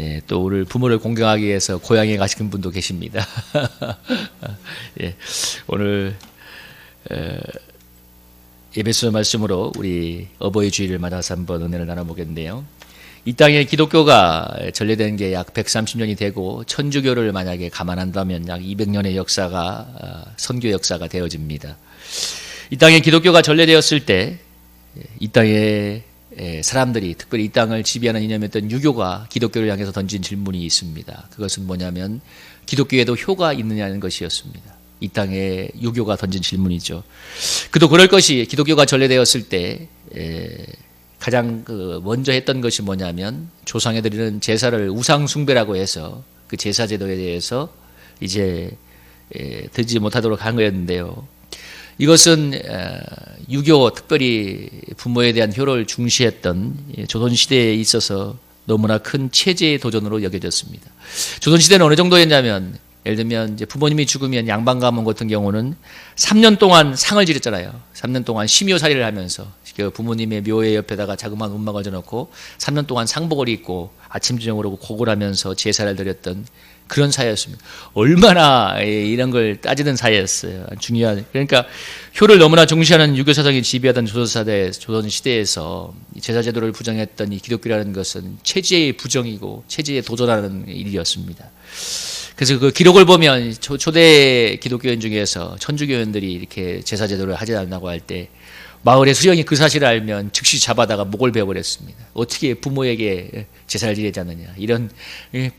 예, 또 오늘 부모를 공경하기 위해서 고향에 가시는 분도 계십니다. 예, 오늘 예배소 말씀으로 우리 어버이 주일을 맞아서 한번 은혜를 나눠보겠는데요. 이 땅에 기독교가 전래된 게 약 130년이 되고 천주교를 만약에 감안한다면 약 200년의 역사가 선교 역사가 되어집니다. 이 땅에 기독교가 전래되었을 때 이 땅에 사람들이 특별히 이 땅을 지배하는 이념이었던 유교가 기독교를 향해서 던진 질문이 있습니다. 그것은 뭐냐면 기독교에도 효가 있느냐는 것이었습니다. 이 땅에 유교가 던진 질문이죠. 그도 그럴 것이 기독교가 전래되었을 때 가장 먼저 했던 것이 뭐냐면 조상에 드리는 제사를 우상 숭배라고 해서 그 제사 제도에 대해서 이제 듣지 못하도록 한 거였는데요. 이것은 유교 특별히 부모에 대한 효를 중시했던 조선시대에 있어서 너무나 큰 체제의 도전으로 여겨졌습니다. 조선시대는 어느 정도였냐면 예를 들면 이제 부모님이 죽으면 양반 가문 같은 경우는 3년 동안 상을 지렸잖아요. 3년 동안 심요살이를 하면서 부모님의 묘의 옆에다가 자그마한 움막을 져놓고 3년 동안 상복을 입고 아침 저녁으로 고골하면서 제사를 드렸던 그런 사회였습니다. 얼마나 이런 걸 따지는 사회였어요. 중요한. 그러니까 효를 너무나 중시하는 유교 사상이 지배하던 조선시대에서 제사 제도를 부정했던 이 기독교라는 것은 체제의 부정이고 체제에 도전하는 일이었습니다. 그래서 그 기록을 보면 초대 기독교인 중에서 천주교인들이 이렇게 제사 제도를 하지 않는다고 할 때 마을의 수령이 그 사실을 알면 즉시 잡아다가 목을 베어버렸습니다. 어떻게 부모에게 제사를 지내지 않느냐. 이런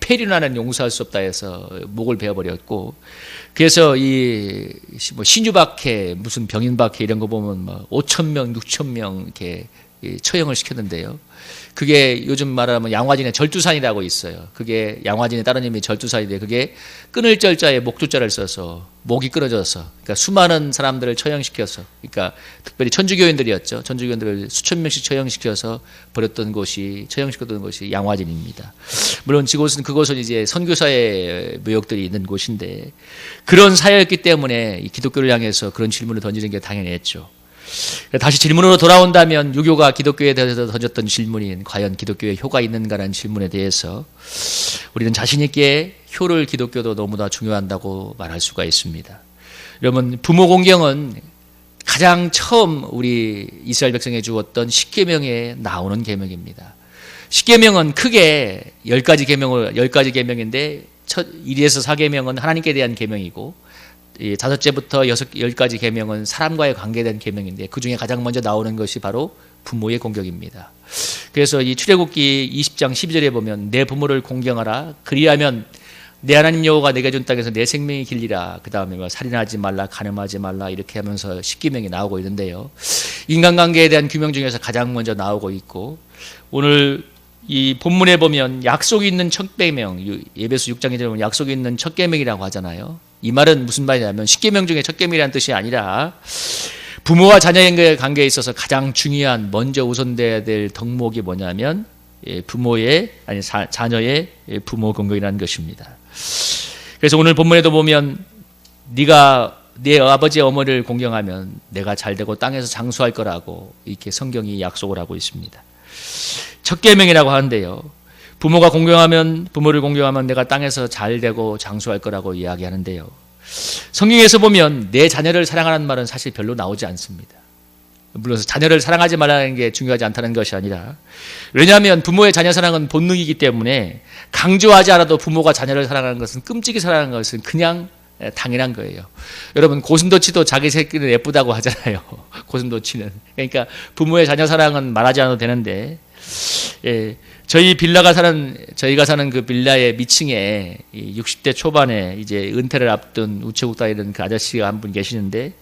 폐륜하는 용서할 수 없다 해서 목을 베어버렸고, 그래서 이 뭐 신유박해 무슨 병인박해 이런 거 보면 막 5,000명 6,000명 이렇게 처형을 시켰는데요. 그게 요즘 말하면 양화진의 절두산이라고 있어요. 그게 양화진의 다른 이름이 절두산인데 그게 끊을 절자에 목조자를 써서 목이 끊어져서 그러니까 수많은 사람들을 처형시켜서 그러니까 특별히 천주교인들이었죠. 천주교인들을 수천 명씩 처형시켜서 버렸던 곳이 처형시켰던 곳이 양화진입니다. 물론 그곳은 이제 선교사의 묘역들이 있는 곳인데 그런 사회였기 때문에 이 기독교를 향해서 그런 질문을 던지는 게 당연했죠. 다시 질문으로 돌아온다면 유교가 기독교에 대해서 던졌던 질문인 과연 기독교에 효가 있는가라는 질문에 대해서 우리는 자신 있게 효를 기독교도 너무나 중요한다고 말할 수가 있습니다. 여러분, 부모 공경은 가장 처음 우리 이스라엘 백성에 주었던 십계명에 나오는 계명입니다. 십계명은 크게 10가지 계명인데 첫 1에서 4계명은 하나님께 대한 계명이고 5째부터 10가지 계명은 사람과의 관계에 대한 계명인데 그중에 가장 먼저 나오는 것이 바로 부모의 공경입니다. 그래서 이 출애굽기 20장 12절에 보면 내 부모를 공경하라 그리하면 내 하나님 여호와가 내게 준 땅에서 내 생명이 길리라. 그 다음에 살인하지 말라 간음하지 말라 이렇게 하면서 10계명이 나오고 있는데요. 인간관계에 대한 규명 중에서 가장 먼저 나오고 있고 오늘 이 본문에 보면 약속이 있는 첫 계명 예배소 6장에 보면 약속이 있는 첫 계명이라고 하잖아요. 이 말은 무슨 말이냐면 10계명 중에 첫 계명이라는 뜻이 아니라 부모와 자녀의 관계에 있어서 가장 중요한 먼저 우선돼야 될 덕목이 뭐냐면 자녀의 부모 공경이라는 것입니다. 그래서 오늘 본문에도 보면 네가 네 아버지 어머니를 공경하면 내가 잘되고 땅에서 장수할 거라고 이렇게 성경이 약속을 하고 있습니다. 첫 계명이라고 하는데요. 부모를 공경하면 내가 땅에서 잘되고 장수할 거라고 이야기하는데요. 성경에서 보면 내 자녀를 사랑하라는 말은 사실 별로 나오지 않습니다. 물론 자녀를 사랑하지 말라는 게 중요하지 않다는 것이 아니라 왜냐하면 부모의 자녀 사랑은 본능이기 때문에 강조하지 않아도 부모가 자녀를 사랑하는 것은 끔찍이 사랑하는 것은 그냥 당연한 거예요. 여러분 고슴도치도 자기 새끼는 예쁘다고 하잖아요. 고슴도치는. 그러니까 부모의 자녀 사랑은 말하지 않아도 되는데 저희가 사는 그 빌라의 미층에 60대 초반에 이제 은퇴를 앞둔 우체국 다니는 그 아저씨가 한 분 계시는데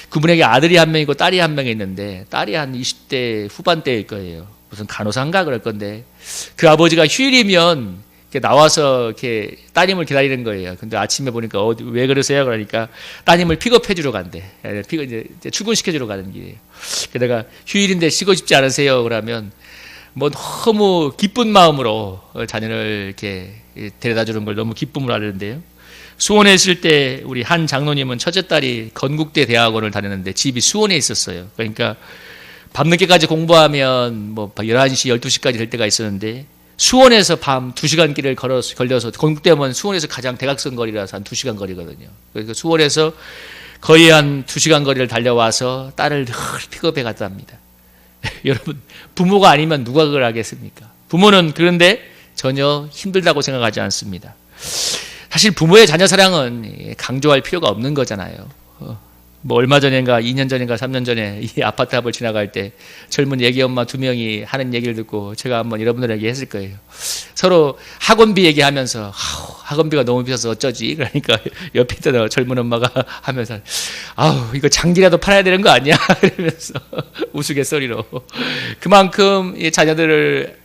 그분에게 아들이 한 명이고 딸이 한 명이 있는데 딸이 한 20대 후반대일 거예요. 무슨 간호사인가 그럴 건데 그 아버지가 휴일이면 이렇게 나와서 이렇게 따님을 기다리는 거예요. 근데 아침에 보니까 왜 그러세요? 그러니까 따님을 픽업해 주러 간대. 이제 출근시켜 주러 가는 길이에요. 게다가 휴일인데 쉬고 싶지 않으세요? 그러면 뭐 너무 기쁜 마음으로 자녀를 이렇게 데려다 주는 걸 너무 기쁨으로 하는데요. 수원에 있을 때 우리 한 장로님은 첫째 딸이 건국대 대학원을 다녔는데 집이 수원에 있었어요. 그러니까 밤늦게까지 공부하면 뭐 11시, 12시까지 될 때가 있었는데 수원에서 밤 2시간 길을 걸려서 경북대면 수원에서 가장 대각선 거리라서 한 2시간 거리거든요. 그래서 수원에서 거의 한 2시간 거리를 달려와서 딸을 늘 픽업해 갔다 합니다. 여러분, 부모가 아니면 누가 그걸 하겠습니까? 부모는 그런데 전혀 힘들다고 생각하지 않습니다. 사실 부모의 자녀 사랑은 강조할 필요가 없는 거잖아요. 뭐 얼마 전인가 2년 전인가 3년 전에 이 아파트 앞을 지나갈 때 젊은 애기 엄마 2명이 하는 얘기를 듣고 제가 한번 여러분들에게 했을 거예요. 서로 학원비 얘기하면서 학원비가 너무 비싸서 어쩌지? 그러니까 옆에 있던 젊은 엄마가 하면서 이거 장기라도 팔아야 되는 거 아니야? 이러면서 우스갯소리로. 그만큼 이 자녀들을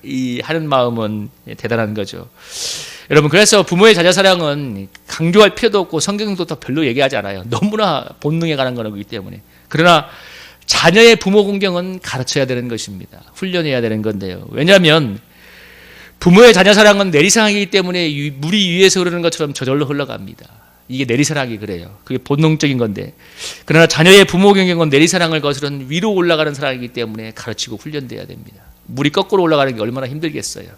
하는 마음은 대단한 거죠. 여러분, 그래서 부모의 자녀 사랑은 강조할 필요도 없고 성경도 더 별로 얘기하지 않아요. 너무나 본능에 관한 거기 때문에. 그러나 자녀의 부모 공경은 가르쳐야 되는 것입니다. 훈련해야 되는 건데요. 왜냐하면 부모의 자녀 사랑은 내리사랑이기 때문에 물이 위에서 흐르는 것처럼 저절로 흘러갑니다. 이게 내리사랑이 그래요. 그게 본능적인 건데. 그러나 자녀의 부모 공경은 내리사랑을 거스른 위로 올라가는 사랑이기 때문에 가르치고 훈련돼야 됩니다. 물이 거꾸로 올라가는 게 얼마나 힘들겠어요.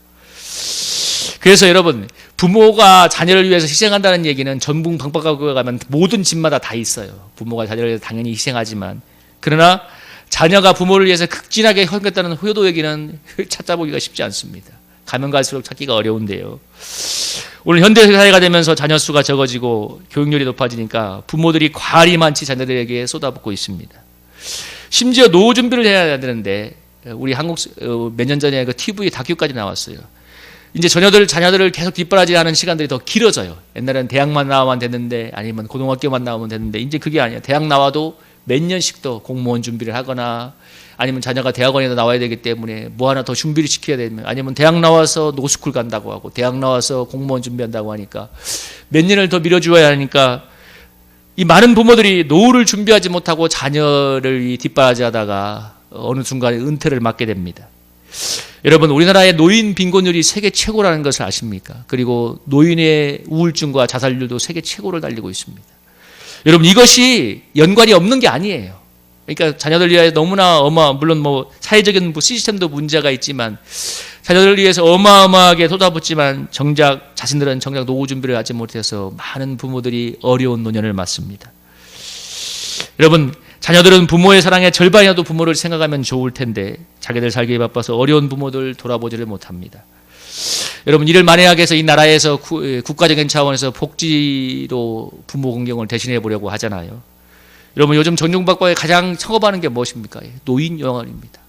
그래서 여러분, 부모가 자녀를 위해서 희생한다는 얘기는 전북 방방곡곡에 가면 모든 집마다 다 있어요. 부모가 자녀를 위해서 당연히 희생하지만, 그러나 자녀가 부모를 위해서 극진하게 헌겼다는 효도 얘기는 찾아보기가 쉽지 않습니다. 가면 갈수록 찾기가 어려운데요. 오늘 현대사회가 되면서 자녀 수가 적어지고 교육열이 높아지니까 부모들이 과할이 많이 자녀들에게 쏟아붓고 있습니다. 심지어 노후 준비를 해야 되는데, 우리 한국 몇 년 전에 그 TV 다큐까지 나왔어요. 이제 자녀들을 계속 뒷바라지하는 시간들이 더 길어져요. 옛날에는 대학만 나오면 됐는데, 아니면 고등학교만 나오면 됐는데, 이제 그게 아니에요. 대학 나와도 몇 년씩 더 공무원 준비를 하거나, 아니면 자녀가 대학원에도 나와야 되기 때문에 뭐 하나 더 준비를 시켜야 되면, 아니면 대학 나와서 노스쿨 간다고 하고, 대학 나와서 공무원 준비한다고 하니까 몇 년을 더 밀어주어야 하니까, 이 많은 부모들이 노후를 준비하지 못하고 자녀를 뒷바라지하다가 어느 순간에 은퇴를 맞게 됩니다. 여러분, 우리나라의 노인 빈곤율이 세계 최고라는 것을 아십니까? 그리고 노인의 우울증과 자살률도 세계 최고를 달리고 있습니다. 여러분, 이것이 연관이 없는 게 아니에요. 그러니까 자녀들 위해 너무나 물론 뭐 사회적인 시스템도 문제가 있지만 자녀들을 위해서 어마어마하게 쏟아붓지만 자신들은 정작 노후 준비를 하지 못해서 많은 부모들이 어려운 노년을 맞습니다. 여러분, 자녀들은 부모의 사랑의 절반이라도 부모를 생각하면 좋을 텐데 자기들 살기에 바빠서 어려운 부모들 돌아보지를 못합니다. 여러분, 이를 만회하기 위해서 이 나라에서 국가적인 차원에서 복지로 부모 공경을 대신해 보려고 하잖아요. 여러분, 요즘 정중박과에 가장 청업하는 게 무엇입니까? 노인 요양원입니다.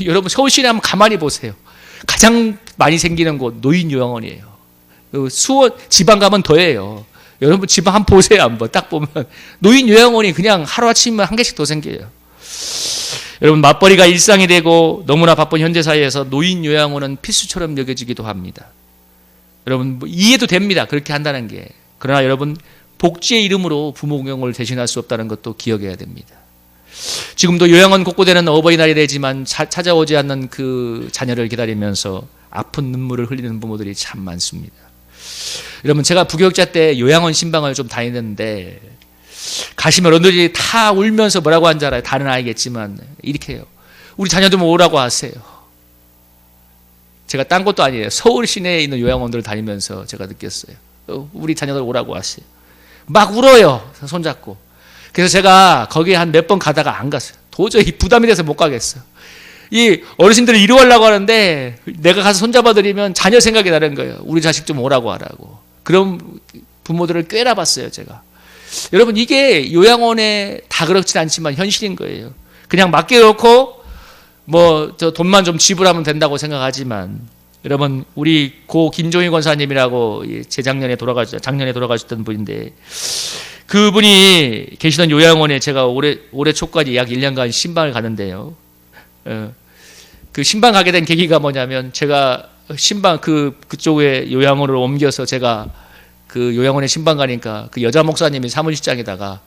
여러분, 서울시내 한번 가만히 보세요. 가장 많이 생기는 곳 노인 요양원이에요. 수원 지방 가면 더해요. 여러분, 지방 한번 보세요. 한번 딱 보면 노인 요양원이 그냥 하루아침에 한 개씩 더 생겨요. 여러분, 맞벌이가 일상이 되고 너무나 바쁜 현대사회에서 노인 요양원은 필수처럼 여겨지기도 합니다. 여러분, 이해도 됩니다. 그렇게 한다는 게. 그러나 여러분, 복지의 이름으로 부모 공경을 대신할 수 없다는 것도 기억해야 됩니다. 지금도 요양원 곳곳에는 어버이날이 되지만 찾아오지 않는 그 자녀를 기다리면서 아픈 눈물을 흘리는 부모들이 참 많습니다. 여러분, 제가 부교육자 때 요양원 신방을 좀 다니는데 가시면 어른들이 다 울면서 뭐라고 하는지 알아요? 다는 알겠지만 이렇게 해요. 우리 자녀 좀 오라고 하세요. 제가 딴 것도 아니에요. 서울 시내에 있는 요양원들을 다니면서 제가 느꼈어요. 우리 자녀들 오라고 하세요. 막 울어요. 손잡고. 그래서 제가 거기에 한 몇 번 가다가 안 갔어요. 도저히 부담이 돼서 못 가겠어요. 이 어르신들을 이루하려고 하는데 내가 가서 손잡아드리면 자녀 생각이 나는 거예요. 우리 자식 좀 오라고 하라고. 그런 부모들을 꽤나 봤어요, 제가. 여러분, 이게 요양원에 다 그렇진 않지만 현실인 거예요. 그냥 맡겨놓고 저 돈만 좀 지불하면 된다고 생각하지만, 여러분, 우리 고 김종희 권사님이라고 작년에 돌아가셨던 분인데, 그분이 계시던 요양원에 제가 올해 초까지 약 1년간 신방을 가는데요. 그 신방 가게 된 계기가 뭐냐면, 제가 신방 그쪽에 요양원으로 옮겨서 제가 그 요양원에 신방 가니까 그 여자 목사님이 사무실장에다가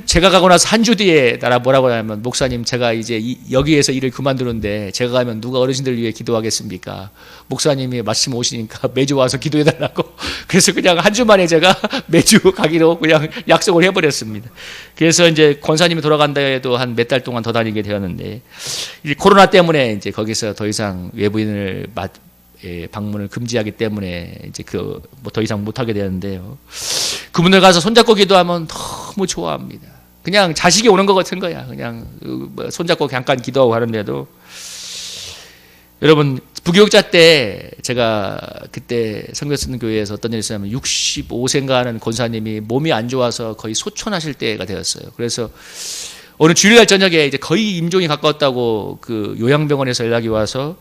제가 가고 나서 한 주 뒤에 뭐라고 하냐면, 목사님, 제가 이제 여기에서 일을 그만두는데 제가 가면 누가 어르신들을 위해 기도하겠습니까? 목사님이 마침 오시니까 매주 와서 기도해달라고. 그래서 그냥 한 주 만에 제가 매주 가기로 그냥 약속을 해버렸습니다. 그래서 이제 권사님이 돌아간다 해도 한 몇 달 동안 더 다니게 되었는데, 이제 코로나 때문에 이제 거기서 더 이상 외부인을 방문을 금지하기 때문에 이제 뭐 더 이상 못 하게 되는데요. 그분들 가서 손잡고 기도하면 너무 좋아합니다. 그냥 자식이 오는 것 같은 거야. 그냥 손잡고 잠깐 기도하고 하는데도. 여러분, 부교육자 때 제가 그때 선교 쓰는 교회에서 어떤 일이 있었냐면 65세인가 하는 권사님이 몸이 안 좋아서 거의 소천하실 때가 되었어요. 그래서 어느 주일날 저녁에 이제 거의 임종이 가까웠다고 그 요양병원에서 연락이 와서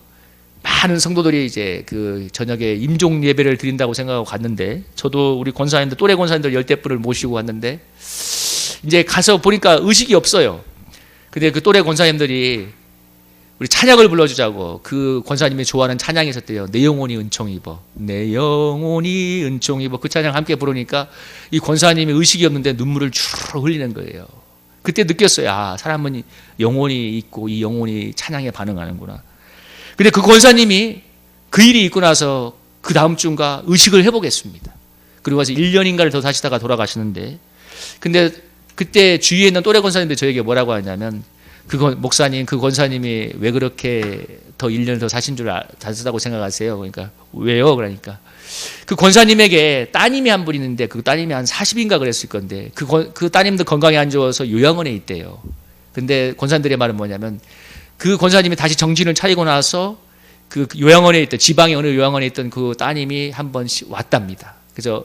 많은 성도들이 이제 그 저녁에 임종 예배를 드린다고 생각하고 갔는데, 저도 우리 권사님들, 또래 권사님들 열댓 분을 모시고 왔는데, 이제 가서 보니까 의식이 없어요. 근데 그 또래 권사님들이 우리 찬양을 불러주자고, 그 권사님이 좋아하는 찬양이 있었대요. 내 영혼이 은총 입어, 내 영혼이 은총 입어. 그 찬양 함께 부르니까 이 권사님이 의식이 없는데 눈물을 주르르 흘리는 거예요. 그때 느꼈어요. 아, 사람은 영혼이 있고 이 영혼이 찬양에 반응하는구나. 근데 그 권사님이 그 일이 있고 나서 그 다음 주인가 의식을 회복했습니다. 그리고 와서 1년인가를 더 사시다가 돌아가시는데, 근데 그때 주위에 있는 또래 권사님들 저에게 뭐라고 하냐면, 목사님, 그 권사님이 왜 그렇게 더 1년을 더 사신 줄 아시다고 생각하세요? 그러니까 왜요? 그러니까 그 권사님에게 따님이 한 분 있는데, 그 따님이 한 40인가 그랬을 건데, 그 따님도 건강이 안 좋아서 요양원에 있대요. 근데 권사님들의 말은 뭐냐면, 그 권사님이 다시 정신을 차리고 나서 그 요양원에 있던, 지방의 어느 요양원에 있던 그 따님이 한 번씩 왔답니다. 그래서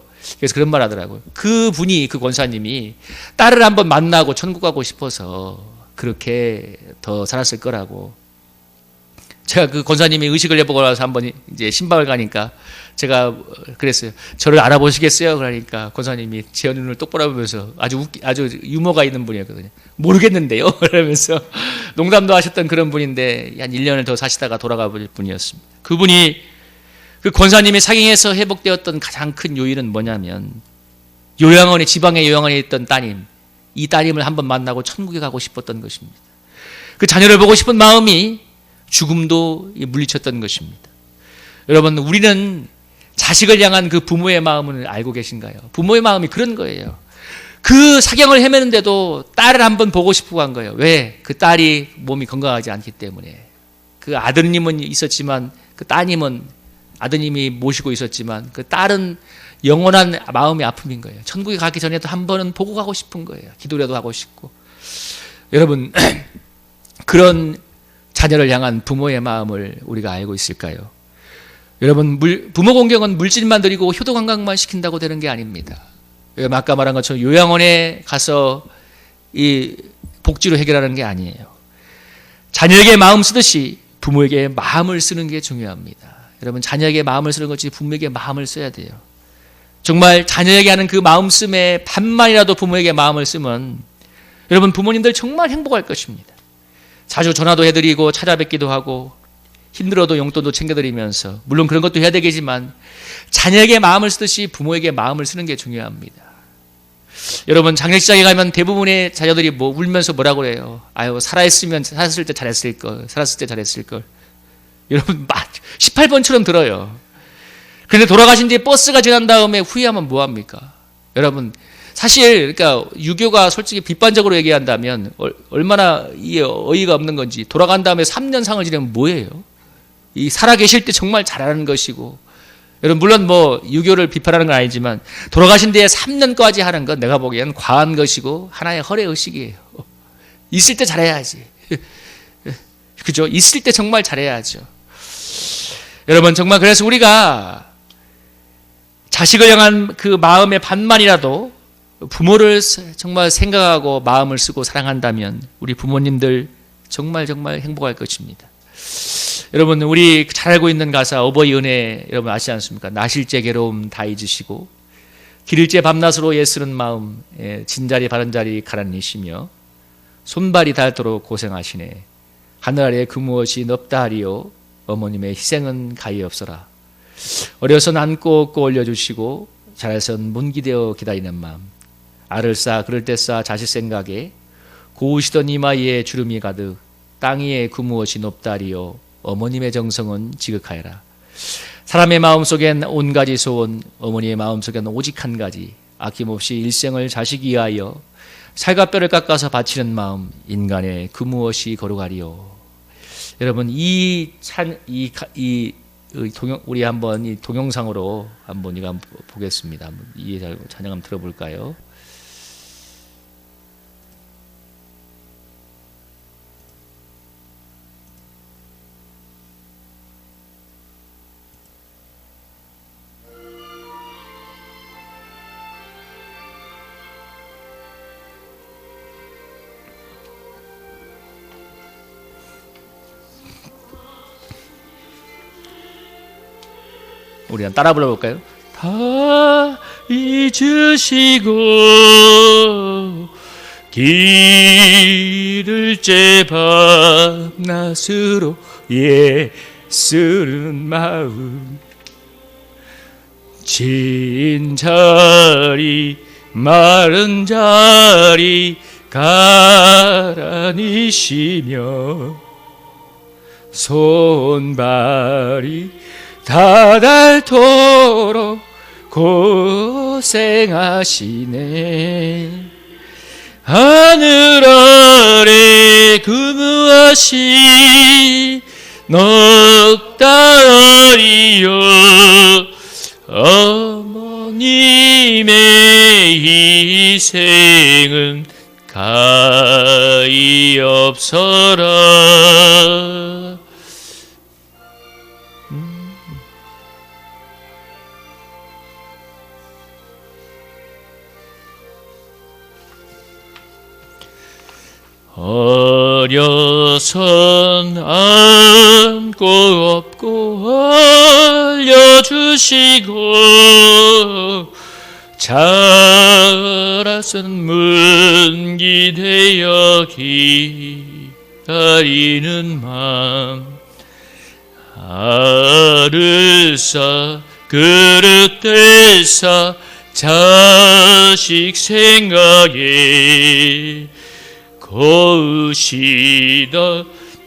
그런 말 하더라고요. 그 권사님이 딸을 한번 만나고 천국 가고 싶어서 그렇게 더 살았을 거라고. 제가 그 권사님이 의식을 해보고 나서 한번 이제 신방을 가니까 제가 그랬어요. 저를 알아보시겠어요? 그러니까 권사님이 제 눈을 똑바로 보면서 아주 유머가 있는 분이었거든요. 모르겠는데요? 그러면서 농담도 하셨던 그런 분인데, 한 1년을 더 사시다가 돌아가 버릴 분이었습니다. 그분이, 그 권사님이 사경에서 회복되었던 가장 큰 요인은 뭐냐면, 지방의 요양원에 있던 따님, 이 따님을 한번 만나고 천국에 가고 싶었던 것입니다. 그 자녀를 보고 싶은 마음이 죽음도 물리쳤던 것입니다. 여러분, 우리는 자식을 향한 그 부모의 마음을 알고 계신가요? 부모의 마음이 그런 거예요. 그 사경을 헤매는데도 딸을 한번 보고 싶고 한 거예요. 왜? 그 딸이 몸이 건강하지 않기 때문에. 그 아드님은 있었지만, 그 따님은, 아드님이 모시고 있었지만, 그 딸은 영원한 마음의 아픔인 거예요. 천국에 가기 전에도 한 번은 보고 가고 싶은 거예요. 기도라도 하고 싶고. 여러분, 그런 자녀를 향한 부모의 마음을 우리가 알고 있을까요? 여러분, 부모 공경은 물질만 드리고 효도 관광만 시킨다고 되는 게 아닙니다. 아까 말한 것처럼 요양원에 가서 이 복지로 해결하는 게 아니에요. 자녀에게 마음 쓰듯이 부모에게 마음을 쓰는 게 중요합니다. 여러분, 자녀에게 마음을 쓰는 것이 부모에게 마음을 써야 돼요. 정말 자녀에게 하는 그 마음 씀에 반만이라도 부모에게 마음을 쓰면 여러분, 부모님들 정말 행복할 것입니다. 자주 전화도 해드리고 찾아뵙기도 하고 힘들어도 용돈도 챙겨드리면서, 물론 그런 것도 해야 되겠지만 자녀에게 마음을 쓰듯이 부모에게 마음을 쓰는 게 중요합니다. 여러분, 장례식장에 가면 대부분의 자녀들이 울면서 뭐라고 그래요? 아유, 살았을 때 잘했을 걸. 여러분, 18번처럼 들어요. 그런데 돌아가신 뒤에 버스가 지난 다음에 후회하면 뭐합니까? 여러분, 사실 그러니까 유교가 솔직히 비판적으로 얘기한다면 얼마나 이게 어이가 없는 건지, 돌아간 다음에 3년 상을 지내면 뭐예요? 이 살아계실 때 정말 잘하는 것이고, 여러분 물론 유교를 비판하는 건 아니지만 돌아가신 뒤에 3년까지 하는 건 내가 보기엔 과한 것이고 하나의 허례의식이에요. 있을 때 잘해야지. 그죠? 있을 때 정말 잘해야죠. 여러분, 정말 그래서 우리가 자식을 향한 그 마음의 반만이라도 부모를 정말 생각하고 마음을 쓰고 사랑한다면 우리 부모님들 정말 행복할 것입니다. 여러분, 우리 잘 알고 있는 가사 어버이 은혜 여러분 아시지 않습니까? 나실제 괴로움 다 잊으시고 기를제 밤낮으로 애쓰는 마음, 진자리 바른자리 가라니시며 손발이 닳도록 고생하시네. 하늘 아래 그 무엇이 넓다 하리요. 어머님의 희생은 가히 없어라. 어려서 안고 업고 올려주시고 자라선 문기되어 기다리는 마음. 알을 쌓아 그럴 때 쌓아 자식 생각에 고우시던 이마에 주름이 가득 땅 위에 그 무엇이 높다 하리요. 어머님의 정성은 지극하여라. 사람의 마음속엔 온 가지 소원, 어머니의 마음속엔 오직 한 가지, 아낌없이 일생을 자식 위하여 살갗뼈를 깎아서 바치는 마음, 인간의 그 무엇이 거룩하리요. 여러분, 이 우리 한번 이 동영상으로 한번 이거 한번 보겠습니다. 한번 이 찬양 한번 들어볼까요? 우리 한번 따라 불러볼까요? 다 잊으시고 길을 째 밤낮으로 예쓰는 마음 진 자리 마른 자리 가라니시며 손발이 다닳도록 고생하시네. 하늘 아래 근무하시 넉 달이여 어머님의 희생은 가히 없어라. 어려선 안고 업고 알려주시고 자라선 문기되어 기다리는 맘 알을 싸 그릇 떼싸 자식 생각에 거으시다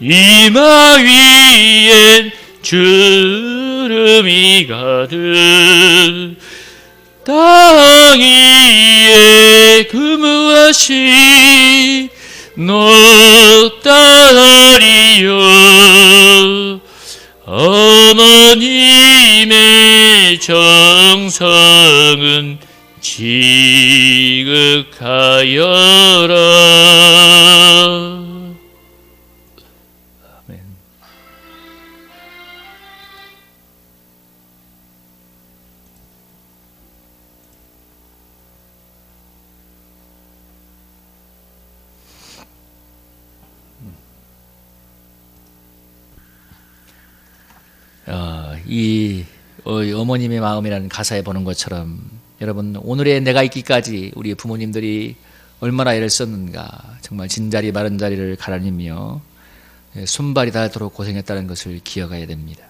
이마 위엔 주름이 가득 땅 위에 근무하시 넉 달이여 어머님의 정성은 지극하여라. 아멘. 이 어머님의 마음이라는 가사에 보는 것처럼 여러분 오늘의 내가 있기까지 우리 부모님들이 얼마나 애를 썼는가. 정말 진자리 마른 자리를 가라니며 손발이 닳도록 고생했다는 것을 기억해야 됩니다.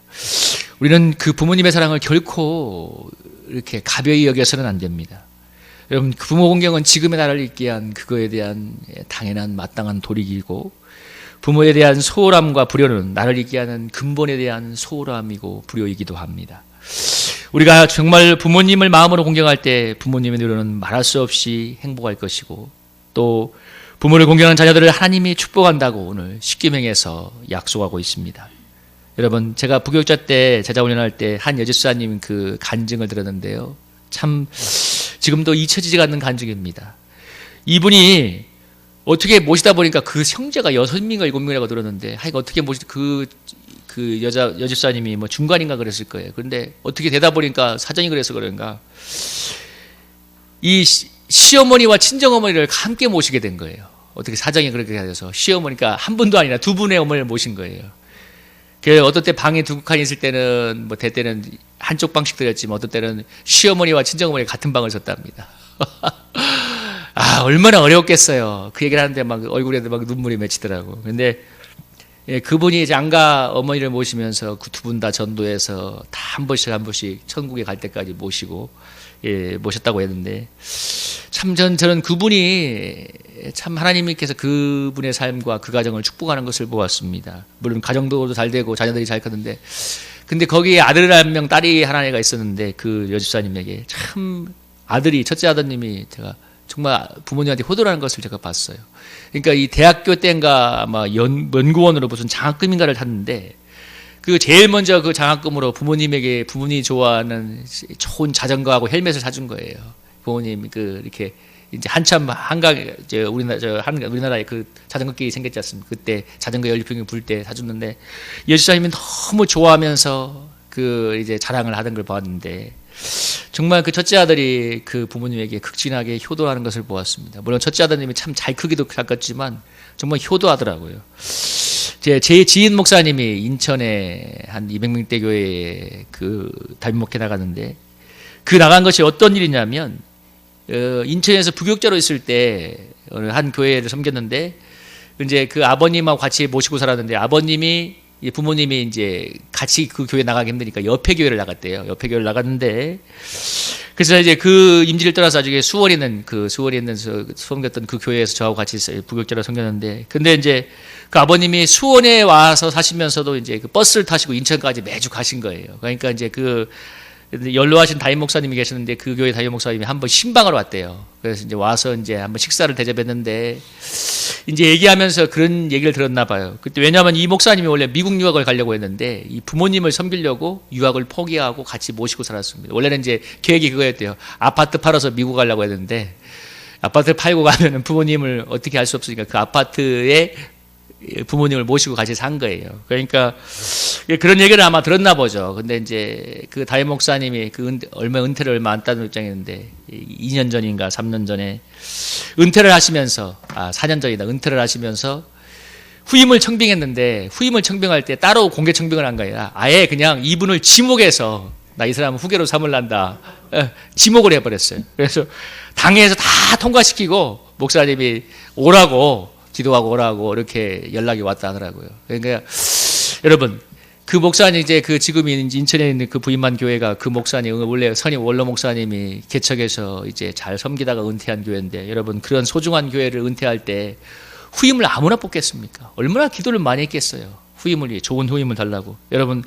우리는 그 부모님의 사랑을 결코 이렇게 가벼이 여겨서는 안 됩니다. 여러분 부모 공경은 지금의 나를 있게 한 그거에 대한 당연한 마땅한 도리이고 부모에 대한 소홀함과 불효는 나를 있게 하는 근본에 대한 소홀함이고 불효이기도 합니다. 우리가 정말 부모님을 마음으로 공경할 때 부모님의 노래는 말할 수 없이 행복할 것이고 또 부모를 공경하는 자녀들을 하나님이 축복한다고 오늘 십계명에서 약속하고 있습니다. 여러분 제가 부교육자 때 제자훈련할 때 한 여집사님 그 간증을 들었는데요. 참 지금도 잊혀지지가 않는 간증입니다. 이분이 어떻게 모시다 보니까 그 형제가 6명인가 7명이라고 들었는데 하여간 어떻게 모시다 그 여집사님이 뭐 중간인가 그랬을 거예요. 그런데 어떻게 되다 보니까 사정이 그래서 그런가 이 시어머니와 친정어머니를 함께 모시게 된 거예요. 어떻게 사정이 그렇게 돼서 시어머니가 한 분도 아니라 두 분의 어머니를 모신 거예요. 어떤 때 방에 두 칸 있을 때는 뭐 대때는 한쪽 방씩 들었지만 어떤 때는 시어머니와 친정어머니 같은 방을 썼답니다. 얼마나 어려웠겠어요. 그 얘기를 하는데 막 얼굴에도 막 눈물이 맺히더라고. 근데 그분이 장가 어머니를 모시면서 그 두 분 다 전도해서 다 한 번씩 천국에 갈 때까지 모시고 모셨다고 했는데 참 저는 그분이 참 하나님께서 그분의 삶과 그 가정을 축복하는 것을 보았습니다. 물론 가정도 잘 되고 자녀들이 잘 컸는데 근데 거기에 아들 1명 딸이 하나가 있었는데 그 여집사님에게 참 아들이 첫째 아드님이 제가 정말 부모님한테 호도라는 것을 제가 봤어요. 그러니까 이 대학교 때인가 아마 연구원으로 무슨 장학금인가를 탔는데 그 제일 먼저 그 장학금으로 부모님에게 부모님이 좋아하는 좋은 자전거하고 헬멧을 사준 거예요. 부모님 그 이렇게 이제 한참 한강 우리나라에 그 자전거 길이 생겼지 않습니까? 그때 자전거 연립형이 불 때 사줬는데 예수사님이 너무 좋아하면서 그 이제 자랑을 하던 걸 봤는데 정말 그 첫째 아들이 그 부모님에게 극진하게 효도하는 것을 보았습니다. 물론 첫째 아드님이 참 잘 크기도 컸지만 정말 효도하더라고요. 제 지인 목사님이 인천에 한 200명대 교회에 그 담임목회 나갔는데 그 나간 것이 어떤 일이냐면 인천에서 부교육자로 있을 때 한 교회를 섬겼는데 이제 그 아버님하고 같이 모시고 살았는데 아버님이 부모님이 이제 같이 그 교회 나가기 힘드니까 옆에 교회를 나갔대요. 옆에 교회를 나갔는데 그래서 이제 그 임지를 떠나서 나중에 수원에 있는 섬겼던 그 교회에서 저하고 같이 부교육자로 섬겼는데 근데 이제 그 아버님이 수원에 와서 사시면서도 이제 그 버스를 타시고 인천까지 매주 가신 거예요. 그러니까 이제 그 연로하신 담임 목사님이 계셨는데 그 교회 담임 목사님이 한번 신방을 왔대요. 그래서 이제 와서 이제 한번 식사를 대접했는데 이제 얘기하면서 그런 얘기를 들었나 봐요. 그때 왜냐하면 이 목사님이 원래 미국 유학을 가려고 했는데 이 부모님을 섬기려고 유학을 포기하고 같이 모시고 살았습니다. 원래는 이제 계획이 그거였대요. 아파트 팔아서 미국 가려고 했는데 아파트 팔고 가면은 부모님을 어떻게 할 수 없으니까 그 아파트에 부모님을 모시고 같이 산 거예요. 그러니까 그런 얘기를 아마 들었나 보죠. 근데 이제 그 담임 목사님이 은퇴를 얼마 안 따는 입장이었는데 2년 전인가 3년 전에 은퇴를 하시면서 4년 전이다. 은퇴를 하시면서 후임을 청빙했는데 후임을 청빙할 때 따로 공개 청빙을 한 거예요. 아예 그냥 이분을 지목해서 나 이 사람은 후계로 삼을란다. 지목을 해버렸어요. 그래서 당회에서 다 통과시키고 목사님이 오라고 기도하고 오라고 이렇게 연락이 왔다 하더라고요. 그러니까 여러분 그 목사님 이제 그 지금 인천에 있는 그 부임한 교회가 그 목사님 원래 선임 원로 목사님이 개척해서 이제 잘 섬기다가 은퇴한 교회인데 여러분 그런 소중한 교회를 은퇴할 때 후임을 아무나 뽑겠습니까? 얼마나 기도를 많이 했겠어요. 좋은 후임을 달라고. 여러분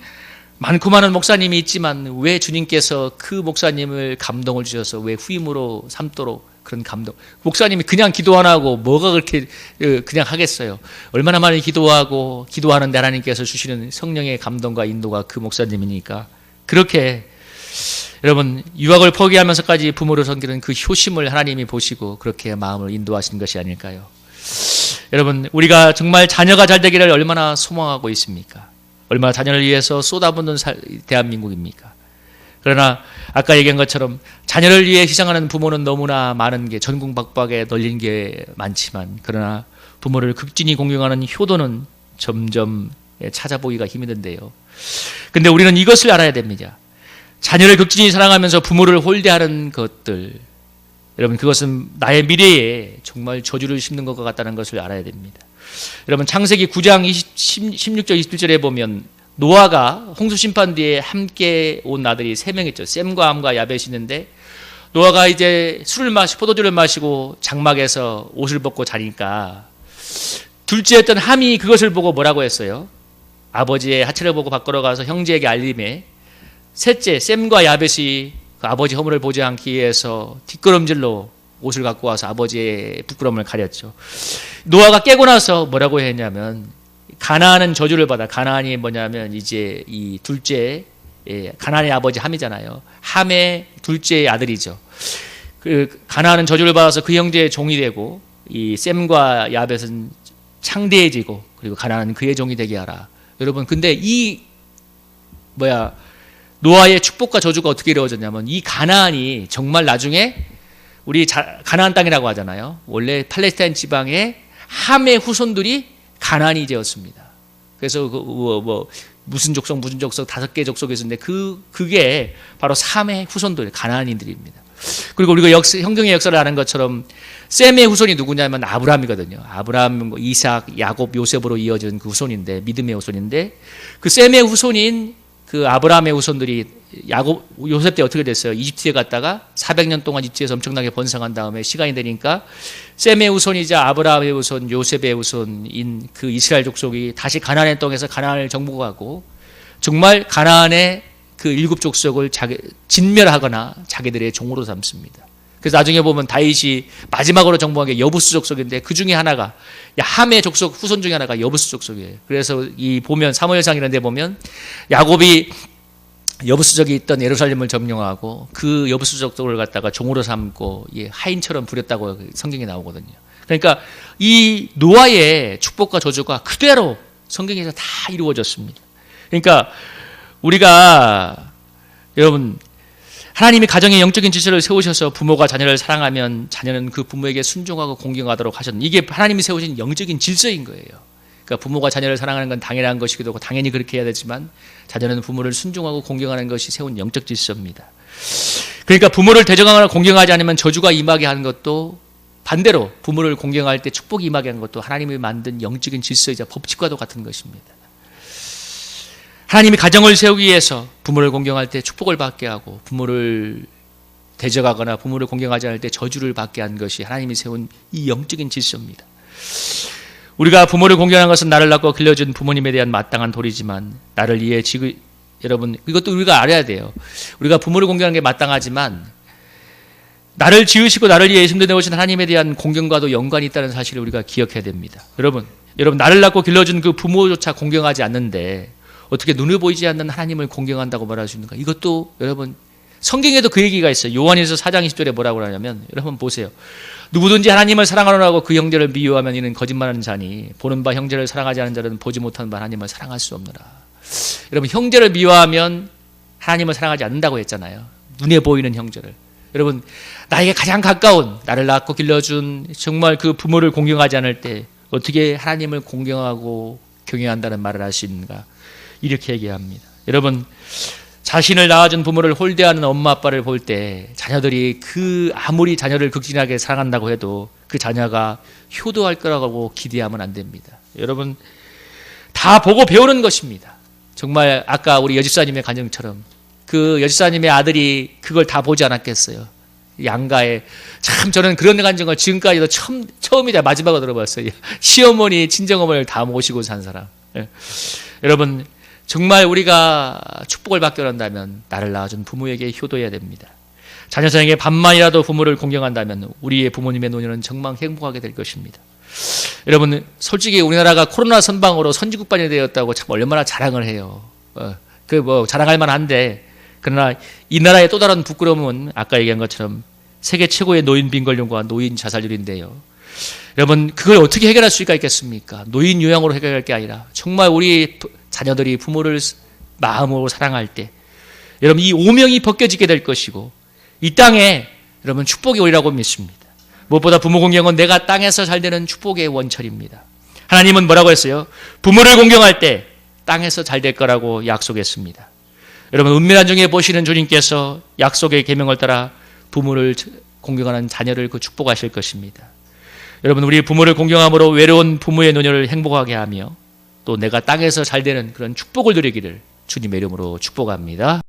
많고 많은 목사님이 있지만 왜 주님께서 그 목사님을 감동을 주셔서 왜 후임으로 삼도록 그런 감동. 목사님이 그냥 기도 안 하고 뭐가 그렇게 그냥 하겠어요. 얼마나 많이 기도하고 기도하는데 하나님께서 주시는 성령의 감동과 인도가 그 목사님이니까 그렇게 여러분 유학을 포기하면서까지 부모를 섬기는 그 효심을 하나님이 보시고 그렇게 마음을 인도하신 것이 아닐까요? 여러분 우리가 정말 자녀가 잘 되기를 얼마나 소망하고 있습니까? 얼마나 자녀를 위해서 쏟아붓는 대한민국입니까? 그러나 아까 얘기한 것처럼 자녀를 위해 희생하는 부모는 너무나 많은 게 전국박박에 널린 게 많지만 그러나 부모를 극진히 공경하는 효도는 점점 찾아보기가 힘든데요. 근데 우리는 이것을 알아야 됩니다. 자녀를 극진히 사랑하면서 부모를 홀대하는 것들 여러분 그것은 나의 미래에 정말 저주를 심는 것과 같다는 것을 알아야 됩니다. 여러분 창세기 9장 16절 27절에 보면 노아가 홍수 심판 뒤에 함께 온 아들이 3명 있죠. 셈과 함과 야벳이 있는데 노아가 이제 포도주를 마시고 장막에서 옷을 벗고 자니까 둘째였던 함이 그것을 보고 뭐라고 했어요? 아버지의 하체를 보고 밖으로 가서 형제에게 알림해 셋째 셈과 야벳이 그 아버지 허물을 보지 않기 위해서 뒷걸음질로 옷을 갖고 와서 아버지의 부끄러움을 가렸죠. 노아가 깨고 나서 뭐라고 했냐면 가나안은 저주를 받아. 가나안이 뭐냐면 이제 이 둘째 가나안의 아버지 함이잖아요. 함의 둘째의 아들이죠. 그 가나안은 저주를 받아서 그 형제의 종이 되고 이 셈과 야벳은 창대해지고 그리고 가나안은 그의 종이 되게 하라. 여러분 근데 노아의 축복과 저주가 어떻게 이루어졌냐면 이 가나안이 정말 나중에 우리 가나안 땅이라고 하잖아요. 원래 팔레스타인 지방의 함의 후손들이 가나안이 되었습니다. 그래서 무슨 족속 5개 족속이 있었는데 그게 바로 3의 후손들 가나안인들입니다. 그리고 우리가 성경의 역사를 아는 것처럼 셈의 후손이 누구냐면 아브라함이거든요. 아브라함, 이삭, 야곱, 요셉으로 이어진 그 후손인데 믿음의 후손인데 그 셈의 후손인 그 아브라함의 후손들이 요셉 때 어떻게 됐어요? 이집트에 갔다가 400년 동안 이집트에서 엄청나게 번성한 다음에 시간이 되니까 셈의 후손이자 아브라함의 후손, 요셉의 후손인 그 이스라엘 족속이 다시 가나안의 땅에서 가나안을 정복하고 정말 가나안의 그 7족속을 진멸하거나 자기들의 종으로 삼습니다. 그래서 나중에 보면 다윗이 마지막으로 정복한 게 여부수 족속인데 그 중에 하나가 함의 족속 후손 중에 하나가 여부수 족속이에요. 그래서 이 보면 사무엘상 이런 데 보면 야곱이 여부수족이 있던 예루살렘을 점령하고 그 여부수족들을 갖다가 종으로 삼고 하인처럼 부렸다고 성경에 나오거든요. 그러니까 이 노아의 축복과 저주가 그대로 성경에서 다 이루어졌습니다. 그러니까 우리가 여러분 하나님이 가정의 영적인 질서를 세우셔서 부모가 자녀를 사랑하면 자녀는 그 부모에게 순종하고 공경하도록 하셨는데 이게 하나님이 세우신 영적인 질서인 거예요. 그러니까 부모가 자녀를 사랑하는 건 당연한 것이기도 하고 당연히 그렇게 해야 되지만 자녀는 부모를 순종하고 공경하는 것이 세운 영적 질서입니다. 그러니까 부모를 대적하거나 공경하지 않으면 저주가 임하게 하는 것도 반대로 부모를 공경할 때 축복이 임하게 하는 것도 하나님이 만든 영적인 질서이자 법칙과도 같은 것입니다. 하나님이 가정을 세우기 위해서 부모를 공경할 때 축복을 받게 하고 부모를 대적하거나 부모를 공경하지 않을 때 저주를 받게 한 것이 하나님이 세운 이 영적인 질서입니다. 우리가 부모를 공경하는 것은 나를 낳고 길러준 부모님에 대한 마땅한 도리지만 나를 이해 여러분 이것도 우리가 알아야 돼요. 우리가 부모를 공경하는 게 마땅하지만 나를 지으시고 나를 위해 예수님도 내오신 하나님에 대한 공경과도 연관이 있다는 사실을 우리가 기억해야 됩니다. 여러분 나를 낳고 길러준 그 부모조차 공경하지 않는데 어떻게 눈에 보이지 않는 하나님을 공경한다고 말할 수 있는가? 이것도 여러분 성경에도 그 얘기가 있어요. 요한일서 4장 20절에 뭐라고 하냐면 여러분 보세요. 누구든지 하나님을 사랑하노라고 그 형제를 미워하면 이는 거짓말하는 자니 보는 바 형제를 사랑하지 않는 자는 보지 못하는 바 하나님을 사랑할 수 없노라. 여러분 형제를 미워하면 하나님을 사랑하지 않는다고 했잖아요. 눈에 보이는 형제를. 여러분 나에게 가장 가까운 나를 낳고 길러준 정말 그 부모를 공경하지 않을 때 어떻게 하나님을 공경하고 경외한다는 말을 할 수 있는가? 이렇게 얘기합니다. 여러분 자신을 낳아준 부모를 홀대하는 엄마 아빠를 볼 때 자녀들이 그 아무리 자녀를 극진하게 사랑한다고 해도 그 자녀가 효도할 거라고 기대하면 안 됩니다. 여러분 다 보고 배우는 것입니다. 정말 아까 우리 여집사님의 가정처럼 그 여집사님의 아들이 그걸 다 보지 않았겠어요. 양가에 참 저는 그런 간증을 지금까지도 처음이자 마지막으로 들어봤어요. 시어머니 친정어머니를 다 모시고 산 사람. 여러분 정말 우리가 축복을 받게 한다면 나를 낳아준 부모에게 효도해야 됩니다. 자녀 사랑에 반만이라도 부모를 공경한다면 우리의 부모님의 노년은 정말 행복하게 될 것입니다. 여러분 솔직히 우리나라가 코로나 선방으로 선진국반이 되었다고 참 얼마나 자랑을 해요. 자랑할 만한데 그러나 이 나라의 또 다른 부끄러움은 아까 얘기한 것처럼 세계 최고의 노인 빈곤율과 노인 자살률인데요. 여러분 그걸 어떻게 해결할 수가 있겠습니까? 노인 요양으로 해결할 게 아니라 정말 우리 자녀들이 부모를 마음으로 사랑할 때 여러분 이 오명이 벗겨지게 될 것이고 이 땅에 여러분 축복이 오리라고 믿습니다. 무엇보다 부모 공경은 내가 땅에서 잘 되는 축복의 원천입니다. 하나님은 뭐라고 했어요? 부모를 공경할 때 땅에서 잘 될 거라고 약속했습니다. 여러분 은밀한 중에 보시는 주님께서 약속의 계명을 따라 부모를 공경하는 자녀를 축복하실 것입니다. 여러분 우리 부모를 공경함으로 외로운 부모의 노년을 행복하게 하며 또 내가 땅에서 잘 되는 그런 축복을 누리기를 주님의 이름으로 축복합니다.